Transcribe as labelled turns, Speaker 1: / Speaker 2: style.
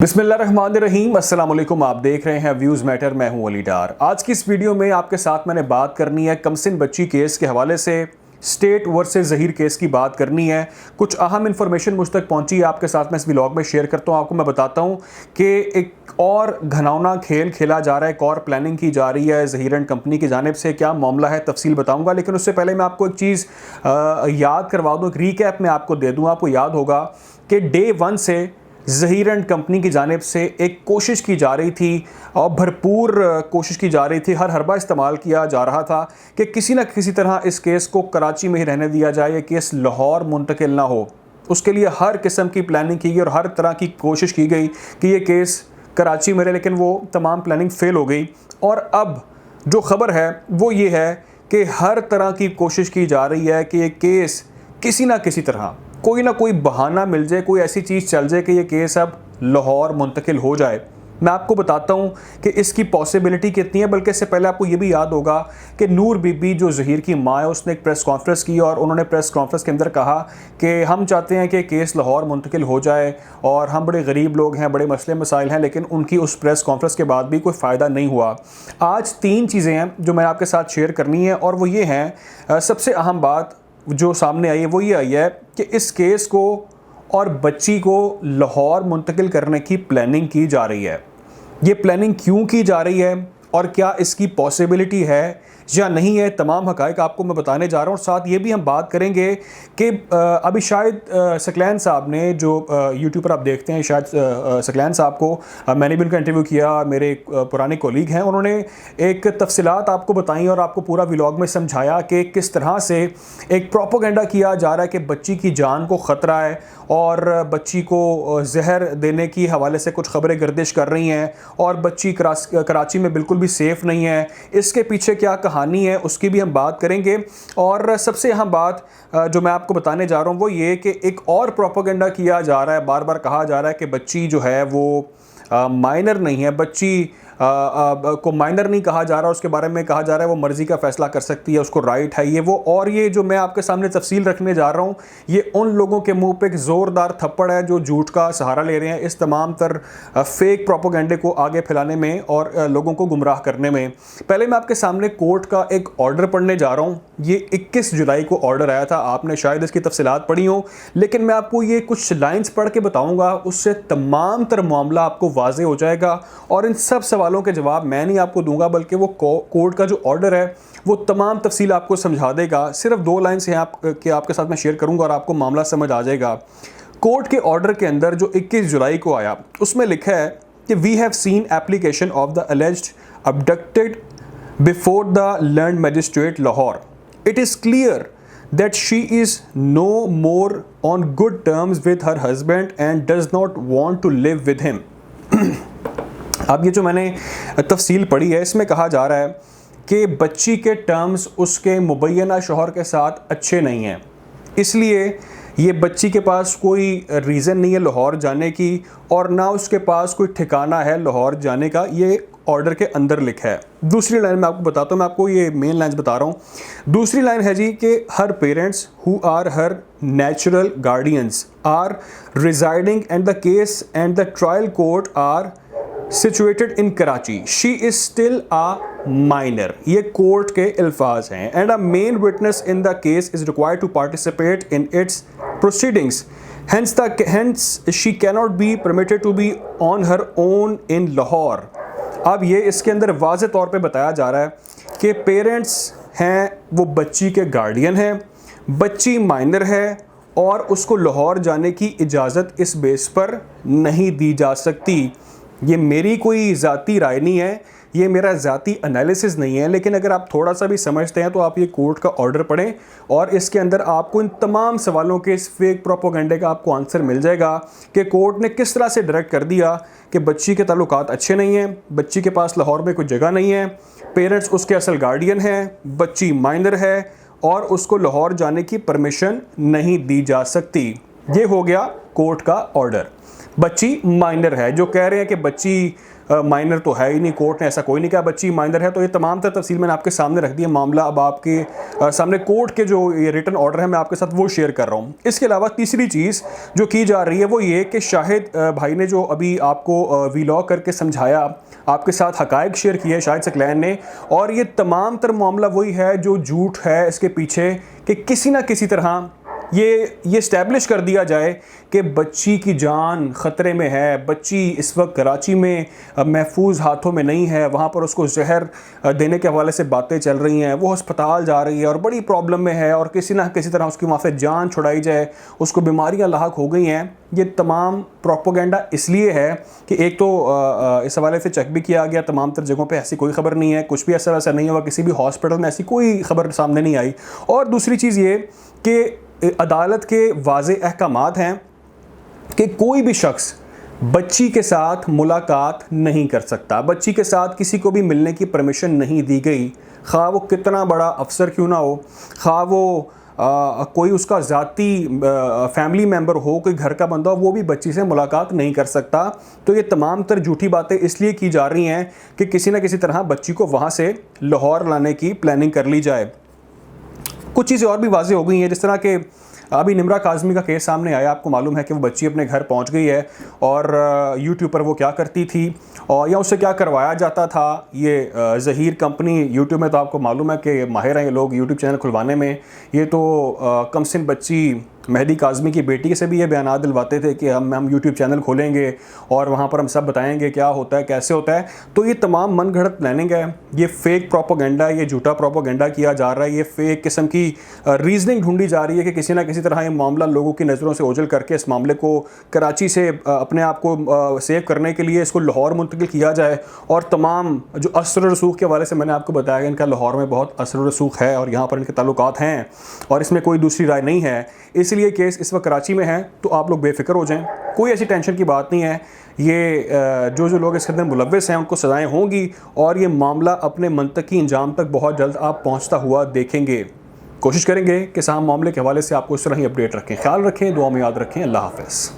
Speaker 1: बिस्मिल्लाहिर्रहमानिर्रहीम, अस्सलाम वालेकुम। आप देख रहे हैं व्यूज़ मैटर। मैं हूं अली डार। आज की इस वीडियो में आपके साथ मैंने बात करनी है कमसिन बच्ची केस के हवाले से। स्टेट वर्सेस ज़हीर केस की बात करनी है। कुछ अहम इन्फॉर्मेशन मुझ तक पहुंची है, आपके साथ मैं इस व्लॉग में शेयर करता हूं। आपको मैं बताता हूं कि एक और घनौना खेल खेला जा रहा है, एक और प्लानिंग की जा रही है ज़हीर एंड कंपनी की जानिब से। क्या मामला है, तफसील बताऊंगा, लेकिन उससे पहले मैं आपको एक चीज़ याद करवा दूँ, एक रीकैप में आपको दे दूँ। आपको याद होगा कि डे 1 से ज़हीर एंड कंपनी की जानिब से एक कोशिश की जा रही थी और भरपूर कोशिश की जा रही थी, हर हरबा इस्तेमाल किया जा रहा था कि किसी न किसी तरह इस केस को कराची में ही रहने दिया जाए, ये केस लाहौर मुंतकिल ना हो। उसके लिए हर किस्म की प्लानिंग की गई और हर तरह की कोशिश की गई कि ये केस कराची में रहे, लेकिन वो तमाम प्लानिंग फेल हो गई। और अब जो ख़बर है वो ये है कि हर तरह की कोशिश की जा रही है कि ये केस किसी न किसी तरह कोई ना कोई बहाना मिल जाए, कोई ऐसी चीज़ चल जाए कि ये केस अब लाहौर मुंतकिल हो जाए। मैं आपको बताता हूँ कि इसकी पॉसिबिलिटी कितनी है। बल्कि इससे पहले आपको ये भी याद होगा कि नूर बीबी जो ज़हीर की माँ है, उसने एक प्रेस कॉन्फ्रेंस की और उन्होंने प्रेस कॉन्फ्रेंस के अंदर कहा कि हम चाहते हैं कि केस लाहौर मुंतकिल हो जाए और हम बड़े गरीब लोग हैं, बड़े मसले मसाइल हैं। लेकिन उनकी उस प्रेस कॉन्फ्रेंस के बाद भी कोई फ़ायदा नहीं हुआ। आज 3 चीज़ें हैं जो मैं आपके साथ शेयर करनी है और वो ये हैं, सबसे अहम बात जो सामने आई है वो ये आई है कि इस केस को और बच्ची को लाहौर मुंतकिल करने की प्लानिंग की जा रही है। ये प्लानिंग क्यों की जा रही है और क्या इसकी पॉसिबिलिटी है या नहीं है, तमाम हक़ाइक़ आपको मैं बताने जा रहा हूँ। और साथ ये भी हम बात करेंगे कि अभी शायद सकलैन साहब ने, जो यूट्यूब पर आप देखते हैं, शायद सकलैन साहब को मैंने भी उनका इंटरव्यू किया, मेरे पुराने कोलीग हैं, उन्होंने एक तफसीलात आपको बताई और आपको पूरा व्लॉग में समझाया कि किस तरह से एक प्रोपेगेंडा किया जा रहा है कि बच्ची की जान को ख़तरा है और बच्ची को जहर देने की हवाले से कुछ ख़बरें गर्दिश कर रही हैं और बच्ची कराची में बिल्कुल भी सेफ़ नहीं है। इसके पीछे क्या कहानी है उसकी भी हम बात करेंगे। और सबसे अहम बात जो मैं आपको बताने जा रहा हूँ वो ये कि एक और प्रोपेगेंडा किया जा रहा है, बार बार कहा जा रहा है कि बच्ची जो है वो माइनर नहीं है, बच्ची को माइनर नहीं कहा जा रहा, उसके बारे में कहा जा रहा है वो मर्ज़ी का फ़ैसला कर सकती है, उसको राइट है ये वो। और ये जो मैं आपके सामने तफसील रखने जा रहा हूँ, ये उन लोगों के मुंह पे एक ज़ोरदार थप्पड़ है जो झूठ का सहारा ले रहे हैं इस तमाम तर फेक प्रोपेगेंडे को आगे फैलाने में और लोगों को गुमराह करने में। पहले मैं आपके सामने कोर्ट का एक ऑर्डर पढ़ने जा रहा हूँ। ये 21 जुलाई को ऑर्डर आया था, आपने शायद इसकी तफसीलात पढ़ी हो, लेकिन मैं आपको ये कुछ लाइन्स पढ़ के बताऊँगा, उससे तमाम तर मामला आपको वाज़े हो जाएगा। और इन सब सवालों के जवाब मैं नहीं आपको दूंगा, बल्कि वो कोर्ट का जो ऑर्डर है वो तमाम तफसील आपको समझा देगा। सिर्फ 2 लाइन से आपके साथ मैं शेयर करूंगा और आपको मामला समझ आ जाएगा। कोर्ट के ऑर्डर के अंदर जो 21 जुलाई को आया उसमें लिखा है कि we have seen application of the alleged abducted before the learned magistrate Lahore. It is clear that she is no more on good terms with her husband and does not want to live with him। अब ये जो मैंने तफसील पढ़ी है इसमें कहा जा रहा है कि बच्ची के टर्म्स उसके मुबैना शौहर के साथ अच्छे नहीं हैं, इसलिए ये बच्ची के पास कोई रीज़न नहीं है लाहौर जाने की और ना उसके पास कोई ठिकाना है लाहौर जाने का। ये ऑर्डर के अंदर लिखा है। दूसरी लाइन मैं आपको बताता हूँ, मैं आपको ये मेन लाइन्स बता रहा हूँ। दूसरी लाइन है जी कि her parents who are her natural guardians are residing and the case and the trial court are situated in Karachi. She is still a minor. ये कोर्ट के अल्फाज हैं। And a main witness in the case is required to participate in its proceedings. Hence she cannot be permitted to be on her own in Lahore. अब ये इसके अंदर वाज़े तौर पे बताया जा रहा है कि पेरेंट्स हैं वो बच्ची के गार्डियन हैं, बच्ची माइनर है और उसको लाहौर जाने की इजाज़त इस बेस पर नहीं दी जा सकती। ये मेरी कोई ज़ाती राय नहीं है, ये मेरा ज़ाती एनालिसिस नहीं है, लेकिन अगर आप थोड़ा सा भी समझते हैं तो आप ये कोर्ट का ऑर्डर पढ़ें और इसके अंदर आपको इन तमाम सवालों के इस फेक प्रोपेगेंडे का आपको आंसर मिल जाएगा कि कोर्ट ने किस तरह से डायरेक्ट कर दिया कि बच्ची के ताल्लुकात अच्छे नहीं हैं, बच्ची के पास लाहौर में कोई जगह नहीं है, पेरेंट्स उसके असल गार्डियन हैं, बच्ची माइनर है और उसको लाहौर जाने की परमिशन नहीं दी जा सकती। ये हो गया कोर्ट का ऑर्डर। बच्ची माइनर है। जो कह रहे हैं कि बच्ची माइनर तो है ही नहीं, कोर्ट ने ऐसा कोई नहीं कहा, बच्ची माइनर है। तो ये तमाम तफसील मैंने आपके सामने रख दी है। मामला अब आपके सामने कोर्ट के जो ये रिटन ऑर्डर है मैं आपके साथ वो शेयर कर रहा हूँ। इसके अलावा तीसरी चीज़ जो की जा रही है वो ये कि शाहिद भाई ने जो अभी आपको वीलॉग करके समझाया, आपके साथ हकायक शेयर किए है शाहिद सकलैन ने, और ये तमाम तर मामला वही है जो झूठ है इसके पीछे, कि किसी ना किसी तरह ये इस्टेब्लिश कर दिया जाए कि बच्ची की जान ख़तरे में है, बच्ची इस वक्त कराची में महफूज हाथों में नहीं है, वहाँ पर उसको जहर देने के हवाले से बातें चल रही हैं, वो अस्पताल जा रही है और बड़ी प्रॉब्लम में है, और किसी ना किसी तरह उसकी वहाँ से जान छुड़ाई जाए, उसको बीमारियाँ लाहक हो गई हैं। ये तमाम प्रोपोगेंडा इसलिए है कि एक तो इस हवाले से चेक भी किया गया, तमाम तर जगहों पर ऐसी कोई ख़बर नहीं है, कुछ भी ऐसा वैसा नहीं हुआ, किसी भी हॉस्पिटल में ऐसी कोई ख़बर सामने नहीं आई। और दूसरी चीज़ ये कि अदालत के वाज़े अहकामात हैं कि कोई भी शख्स बच्ची के साथ मुलाकात नहीं कर सकता, बच्ची के साथ किसी को भी मिलने की परमिशन नहीं दी गई, खा वो कितना बड़ा अफसर क्यों ना हो, खा वो कोई उसका ज़ाती फैमिली मेम्बर हो, कोई घर का बंदा हो, वो भी बच्ची से मुलाकात नहीं कर सकता। तो ये तमाम तर झूठी बातें इसलिए की जा रही हैं कि किसी न किसी तरह बच्ची को वहाँ से लाहौर लाने की प्लानिंग कर ली जाए। कुछ चीज़ें और भी वाज़ेह हो गई हैं, जिस तरह के अभी निम्रा काज़मी का केस सामने आया। आपको मालूम है कि वो बच्ची अपने घर पहुंच गई है और यूट्यूब पर वो क्या करती थी और या उससे क्या करवाया जाता था। ये ज़हीर कंपनी यूट्यूब में, तो आपको मालूम है कि माहिर हैं ये लोग यूट्यूब चैनल खुलवाने में। ये तो कमसिन बच्ची मेहदी काज़मी की बेटी से भी ये बयान दिलवाते थे कि हम यूट्यूब चैनल खोलेंगे और वहाँ पर हम सब बताएंगे क्या होता है, कैसे होता है। तो ये तमाम मनगढ़ंत प्लानिंग है, ये फेक प्रोपोगेंडा है, ये झूठा प्रोपोगेंडा किया जा रहा है, ये फेक किस्म की रीजनिंग ढूंढी जा रही है कि किसी ना किसी तरह ये मामला लोगों की नज़रों से ओझल करके इस मामले को कराची से अपने आप को सेव करने के लिए इसको लाहौर मुंतकिल किया जाए। और तमाम जो असर रसूख के हवाले से मैंने आपको बताया कि इनका लाहौर में बहुत असर रसूख है और यहाँ पर इनके ताल्लुकात हैं और इसमें कोई दूसरी राय नहीं है, इसलिए केस इस वक्त कराची में है। तो आप लोग बेफिक्र हो जाएं, कोई ऐसी टेंशन की बात नहीं है। ये जो लोग इसके अंदर मुलव्वस हैं उनको सज़ाएं होंगी और ये मामला अपने मंतकी अंजाम तक बहुत जल्द आप पहुंचता हुआ देखेंगे। कोशिश करेंगे कि साम मामले के हवाले से आपको इस तरह ही अपडेट रखें। ख्याल रखें, दुआ में याद रखें। अल्लाह हाफ़िज़।